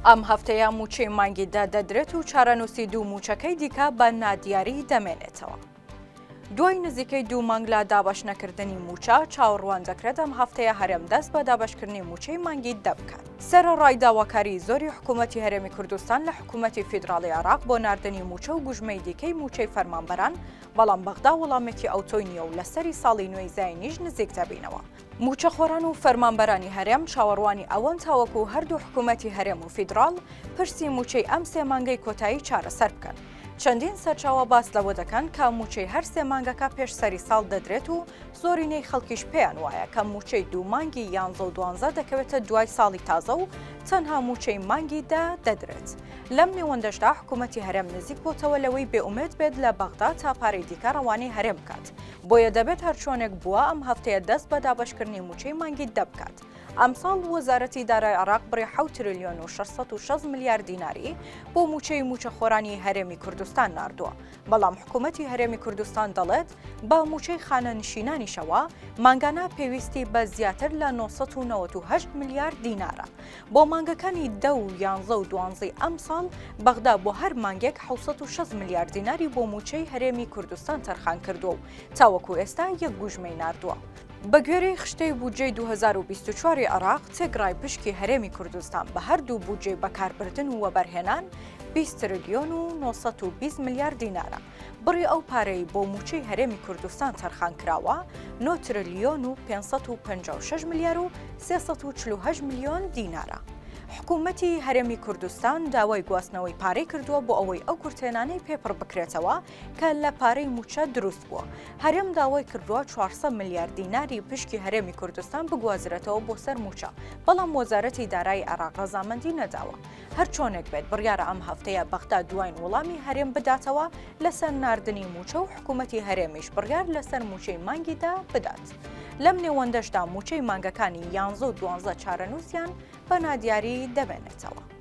ئەم هەفتەیە موچەی مانگیدا دەدرێت و چارەنووسی دوو موچەکەی دیکە بە نادیاری دەمێنێتەوە. دوای نزیکەی 2 مانگ لە دابەش نەکردنی موچە چاوەڕوان دەکرێت ئەم هەفتەیە هەرێم دەست بە دابەشکردنی موچەی مانگی دەبکات. سەرەڕای داواکاری زۆری حکوومەتی هەرێمی کوردستان لە حکوومەتی فیدراڵی عێراق بۆ ناردنی موچە و بژمەی دیکەی موچەی فەرمانبەران، بەڵام بەغدا وەڵامێکی ئەوتۆی نییە و لەسەری ساڵی نوێی زاینیش نزیک دەبینەوە. موچەخۆران و فەرمانبەرانی هەرێم چاوەڕوانی ئەوەن تاوەکو هەردوو حکوومەتی هەرێم و فیدراڵ پرسی موچەی ئەم 3 مانگەی کۆتایی چارەسەر بکەن. چەندین سەرچاوە باس لەوە دەکەن کە موچەی هەر 3 مانگەکە پێش سەری ساڵ دەدرێت و زۆرینەی خەڵکیش پێیان وایە کە موچەی 2 مانگی 11 و 12 دەکەوێتە دوای ساڵی تازە و تەنها موچەی مانگی دەدرێت. لەم نێوەندەشدا حکوومەتی هەرێم نزیک بۆتەوە لەوەی بێئومێد بێت لە بەغدا تا پارەی دیکە ڕەوانەی هەرێم بکات. بۆیە دەبێت هەرچۆنێک بووە ئەم هەفتەیە دەست بە دابەشکردنی موچەی مانگی دەبکات. ئەمساڵ وەزارەتی دارایی عێراق بڕی 7 تریلیۆن و 660 میلیارد دیناری بۆ موچەی موچەخۆرانی هەرێمی کوردستان ناردووە. بەڵام حکوومەتی هەرێمی کوردستان دەڵێت با موچەی خانەنشینانیشەوە مانگانە پێویستی بە زیاتر لە 998 میلیارد دینارە. بۆ مانگەکانی 10 و 11 و 12 ئەم ساڵ بەغدا بۆ هەر مانگێک 760 میلیارد دیناری بۆ موچەی هەرێمی کوردستان تەرخان کردووە و تاوەکو ئێستا یەک بژمەی ناردووە. بە گوێرەی خشتەی بودجەی 2024 عێراق تێگڕای پشکی هەرێمی کوردستان بە هەردوو بودجەی بەکاربردن و وەبەرهێنان 20 تریلیۆن و 920 میلیارد دینارە. بڕی ئەو پارەی بۆ موچەی هەرێمی کوردستان تەرخان کراوە 9 تریلیۆن و 556 میلیارد و 348 میلیۆن دینارە. حکوومەتی هەرێمی کوردستان داوای گواستنەوەی پارەی کردووە بۆ ئەوەی ئەو کورتێنانەی پێپڕ بکرێتەوە کە لە پارەی موچە دروست بووە. هەرێم داوای کردووە 400 میلیارد دیناری پشکی هەرێمی کوردستان بگوازرێتەوە بۆ سەر موچە، بەڵام وەزارەتی دارایی عێراق ڕەزامەندی نەداوە. هەر چۆنێک بێت بڕیارە ئەم هەفتەیە بەغدا دوایین وەڵامی هەرێم بداتەوە لەسەر ناردنی موچە و حکوومەتی هەرێمیش بڕیار لەسەر موچەی مانگیدا بدات. لەم نێوەندەشدا موچەی مانگەکانی 11 و 12 چارەنووسیان بە نادیاری دەبێنێتەوە.